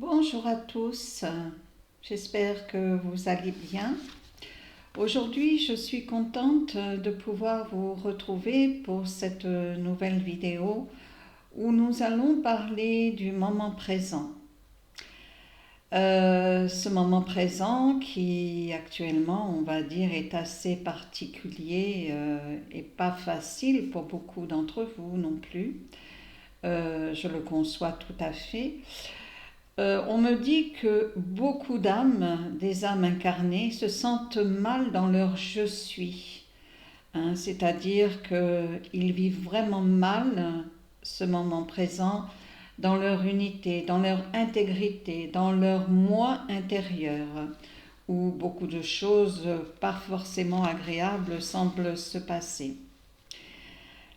Bonjour à tous, j'espère que vous allez bien. Aujourd'hui, je suis contente de pouvoir vous retrouver pour cette nouvelle vidéo où nous allons parler du moment présent. Ce moment présent qui actuellement, on va dire, est assez particulier et pas facile pour beaucoup d'entre vous non plus. Je le conçois tout à fait. On me dit que beaucoup d'âmes, des âmes incarnées, se sentent mal dans leur je suis. C'est-à-dire qu'ils vivent vraiment mal ce moment présent dans leur unité, dans leur intégrité, dans leur moi intérieur, où beaucoup de choses pas forcément agréables semblent se passer.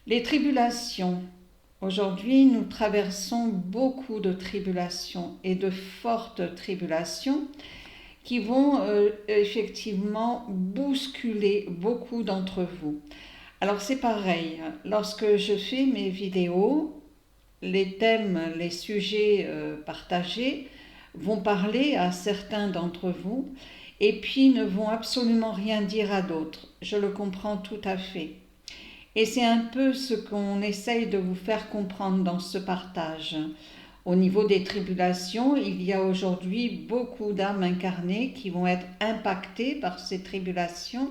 Les tribulations. Aujourd'hui, nous traversons beaucoup de tribulations et de fortes tribulations qui vont effectivement bousculer beaucoup d'entre vous. Alors c'est pareil, lorsque je fais mes vidéos, les thèmes, les sujets partagés vont parler à certains d'entre vous et puis ne vont absolument rien dire à d'autres. Je le comprends tout à fait. Et c'est un peu ce qu'on essaye de vous faire comprendre dans ce partage. Au niveau des tribulations, il y a aujourd'hui beaucoup d'âmes incarnées qui vont être impactées par ces tribulations,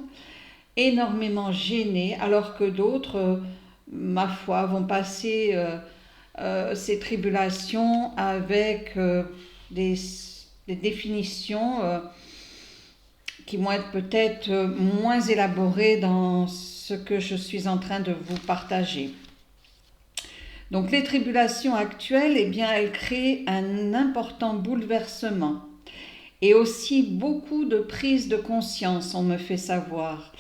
énormément gênées, alors que d'autres, ma foi, vont passer ces tribulations avec des définitions qui vont être peut-être moins élaborées dans ce que je suis en train de vous partager. Donc les tribulations actuelles, eh bien, elles créent un important bouleversement et aussi beaucoup de prise de conscience, on me fait savoir,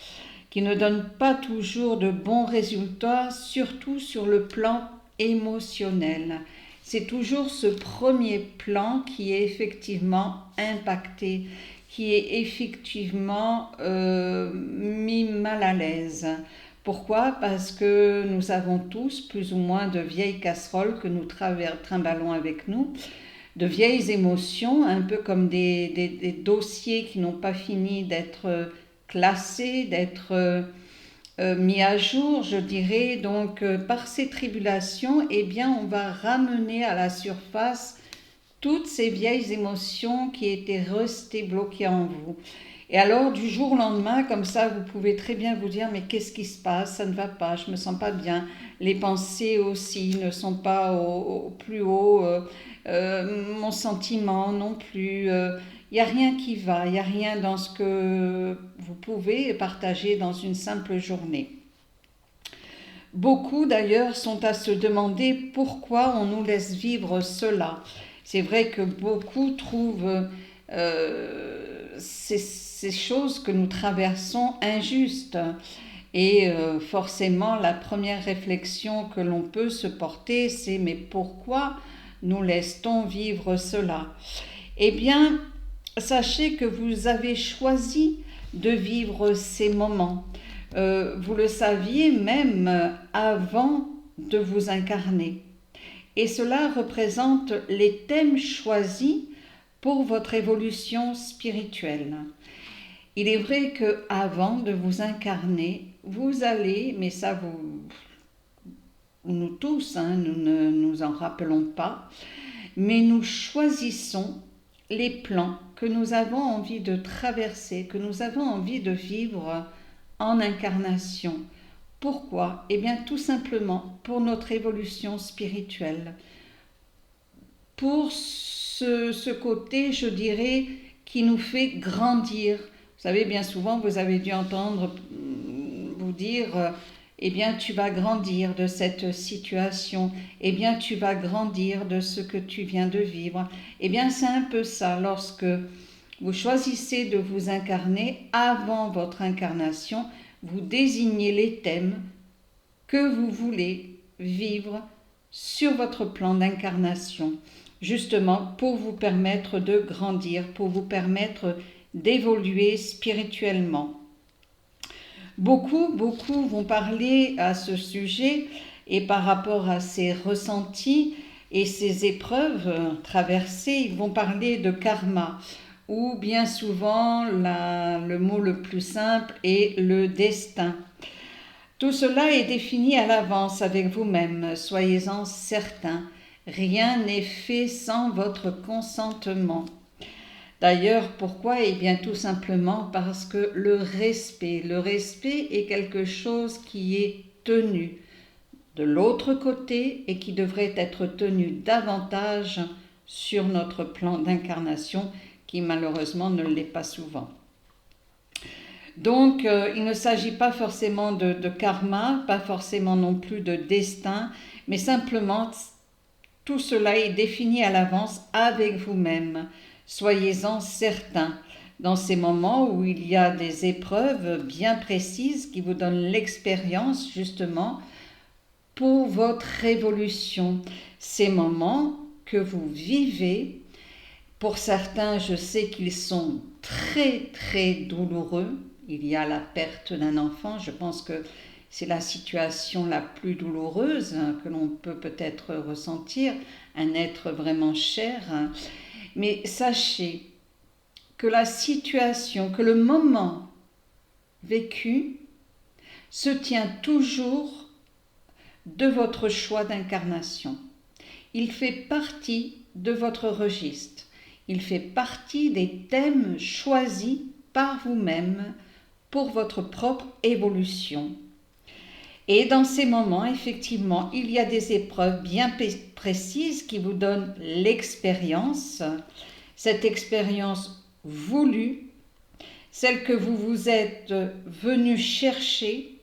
qui ne donnent pas toujours de bons résultats, surtout sur le plan émotionnel. C'est toujours ce premier plan qui est effectivement impacté, qui est effectivement mis mal à l'aise. Pourquoi ? Parce que nous avons tous plus ou moins de vieilles casseroles que nous trimballons avec nous, de vieilles émotions, un peu comme des dossiers qui n'ont pas fini d'être classés, d'être mis à jour, je dirais. Donc, par ces tribulations, eh bien, on va ramener à la surface toutes ces vieilles émotions qui étaient restées bloquées en vous. Et alors, du jour au lendemain, comme ça, vous pouvez très bien vous dire, mais qu'est-ce qui se passe ? Ça ne va pas, je ne me sens pas bien. Les pensées aussi ne sont pas au plus haut. Mon sentiment non plus. Il n'y a rien qui va, il n'y a rien dans ce que vous pouvez partager dans une simple journée. Beaucoup d'ailleurs sont à se demander pourquoi on nous laisse vivre cela. C'est vrai que beaucoup trouvent ces choses que nous traversons injustes. Et forcément, la première réflexion que l'on peut se porter, c'est mais pourquoi nous laisse-t-on vivre cela ? Eh bien, sachez que vous avez choisi de vivre ces moments. Vous le saviez même avant de vous incarner. Et cela représente les thèmes choisis pour votre évolution spirituelle. Il est vrai qu'avant de vous incarner, vous allez, mais ça nous tous, nous ne nous en rappelons pas, mais nous choisissons les plans que nous avons envie de traverser, que nous avons envie de vivre en incarnation. Pourquoi ? Eh bien, tout simplement pour notre évolution spirituelle. Pour ce côté, je dirais, qui nous fait grandir. Vous savez, bien souvent, vous avez dû entendre vous dire, eh bien, tu vas grandir de cette situation, eh bien, tu vas grandir de ce que tu viens de vivre. Eh bien, c'est un peu ça, lorsque vous choisissez de vous incarner avant votre incarnation, vous désignez les thèmes que vous voulez vivre sur votre plan d'incarnation, justement pour vous permettre de grandir, pour vous permettre d'évoluer spirituellement. Beaucoup vont parler à ce sujet et par rapport à ces ressentis, Et ces épreuves traversées, ils vont parler de karma, ou bien souvent le mot le plus simple est le destin. Tout cela est défini à l'avance avec vous-même, soyez-en certains. Rien n'est fait sans votre consentement. D'ailleurs, pourquoi? Eh bien, tout simplement parce que le respect est quelque chose qui est tenu de l'autre côté et qui devrait être tenu davantage sur notre plan d'incarnation, qui malheureusement ne l'est pas souvent. Donc, il ne s'agit pas forcément de karma, pas forcément non plus de destin, mais simplement tout cela est défini à l'avance avec vous-même. Soyez-en certains. Dans ces moments où il y a des épreuves bien précises qui vous donnent l'expérience justement pour votre évolution, ces moments que vous vivez, pour certains, je sais qu'ils sont très très douloureux. Il y a la perte d'un enfant, je pense que c'est la situation la plus douloureuse que l'on peut peut-être ressentir, un être vraiment cher. Mais sachez que la situation, que le moment vécu se tient toujours de votre choix d'incarnation. Il fait partie de votre registre. Il fait partie des thèmes choisis par vous-même pour votre propre évolution. Et dans ces moments, effectivement, il y a des épreuves bien précises qui vous donnent l'expérience, cette expérience voulue, celle que vous vous êtes venu chercher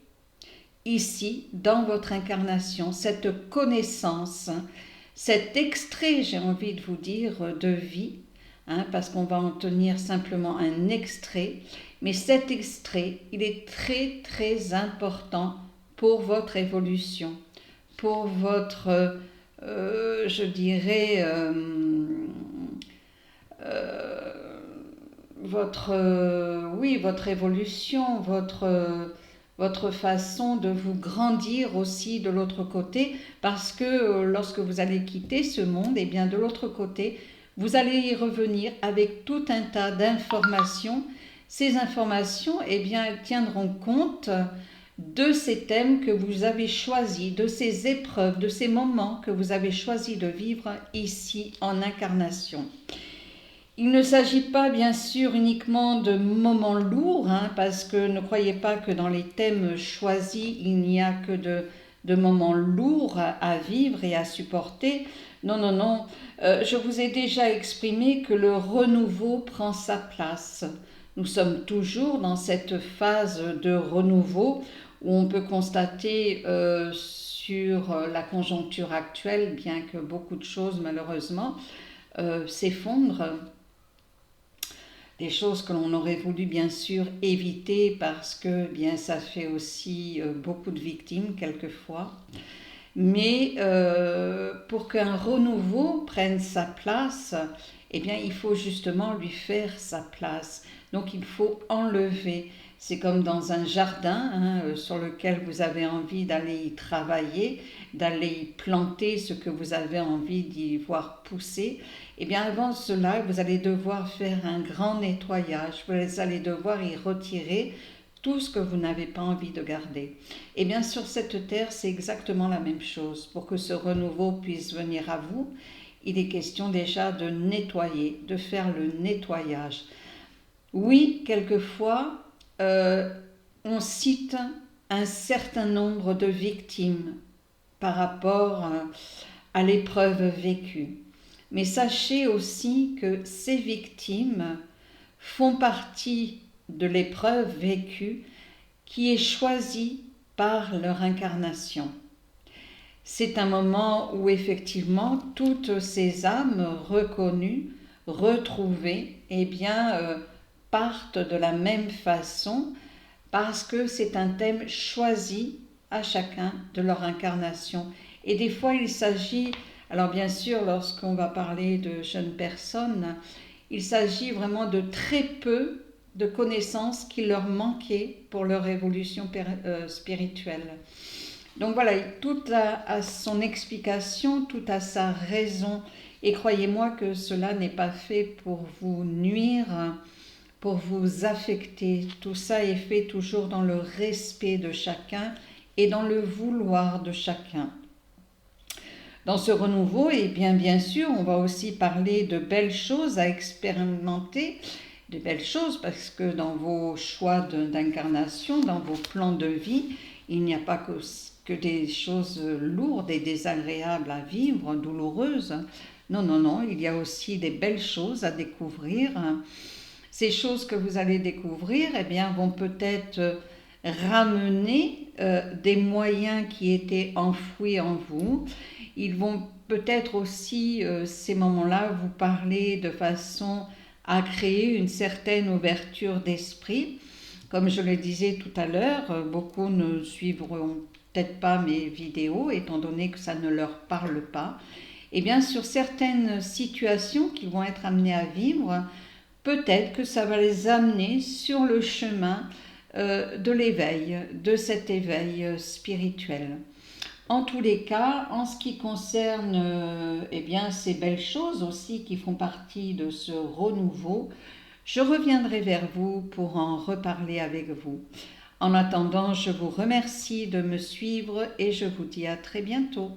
ici dans votre incarnation, cette connaissance, cet extrait, j'ai envie de vous dire, de vie, parce qu'on va en tenir simplement un extrait, mais cet extrait, il est très très important pour votre évolution, pour votre, je dirais, votre évolution, votre façon de vous grandir aussi de l'autre côté, parce que lorsque vous allez quitter ce monde, eh bien de l'autre côté, vous allez y revenir avec tout un tas d'informations. Ces informations, eh bien, elles tiendront compte de ces thèmes que vous avez choisis, de ces épreuves, de ces moments que vous avez choisi de vivre ici en incarnation. Il ne s'agit pas bien sûr uniquement de moments lourds, parce que ne croyez pas que dans les thèmes choisis, il n'y a que de moments lourds à vivre et à supporter. Non, non, non. Je vous ai déjà exprimé que le renouveau prend sa place. Nous sommes toujours dans cette phase de renouveau où on peut constater sur la conjoncture actuelle, bien que beaucoup de choses malheureusement s'effondrent, des choses que l'on aurait voulu bien sûr éviter parce que bien ça fait aussi beaucoup de victimes quelquefois. Mais pour qu'un renouveau prenne sa place, eh bien il faut justement lui faire sa place. Donc il faut enlever. C'est comme dans un jardin sur lequel vous avez envie d'aller y travailler, d'aller y planter ce que vous avez envie d'y voir pousser. Eh bien avant cela, vous allez devoir faire un grand nettoyage. Vous allez devoir y retirer tout ce que vous n'avez pas envie de garder. Et bien sur cette terre, c'est exactement la même chose. Pour que ce renouveau puisse venir à vous, il est question déjà de nettoyer, de faire le nettoyage. Oui, quelquefois, on cite un certain nombre de victimes par rapport à l'épreuve vécue. Mais sachez aussi que ces victimes font partie de l'épreuve vécue qui est choisie par leur incarnation. C'est un moment où effectivement toutes ces âmes reconnues, retrouvées, eh bien, partent de la même façon parce que c'est un thème choisi à chacun de leur incarnation. Et des fois il s'agit, alors bien sûr lorsqu'on va parler de jeunes personnes, il s'agit vraiment de très peu de connaissances qui leur manquaient pour leur évolution spirituelle. Donc voilà, tout a son explication, tout a sa raison. Et croyez-moi que cela n'est pas fait pour vous nuire, pour vous affecter. Tout ça est fait toujours dans le respect de chacun et dans le vouloir de chacun. Dans ce renouveau, et bien sûr, on va aussi parler de belles choses à expérimenter, de belles choses parce que dans vos choix d'incarnation, dans vos plans de vie, il n'y a pas que des choses lourdes et désagréables à vivre, douloureuses. Non, non, non, il y a aussi des belles choses à découvrir. Ces choses que vous allez découvrir, eh bien, vont peut-être ramener des moyens qui étaient enfouis en vous. Ils vont peut-être aussi, ces moments-là, vous parler de façon à créer une certaine ouverture d'esprit. Comme je le disais tout à l'heure, beaucoup ne suivront peut-être pas mes vidéos, étant donné que ça ne leur parle pas. Eh bien, sur certaines situations qu'ils vont être amenés à vivre, peut-être que ça va les amener sur le chemin de l'éveil, de cet éveil spirituel. En tous les cas, en ce qui concerne eh bien, ces belles choses aussi qui font partie de ce renouveau, je reviendrai vers vous pour en reparler avec vous. En attendant, je vous remercie de me suivre et je vous dis à très bientôt.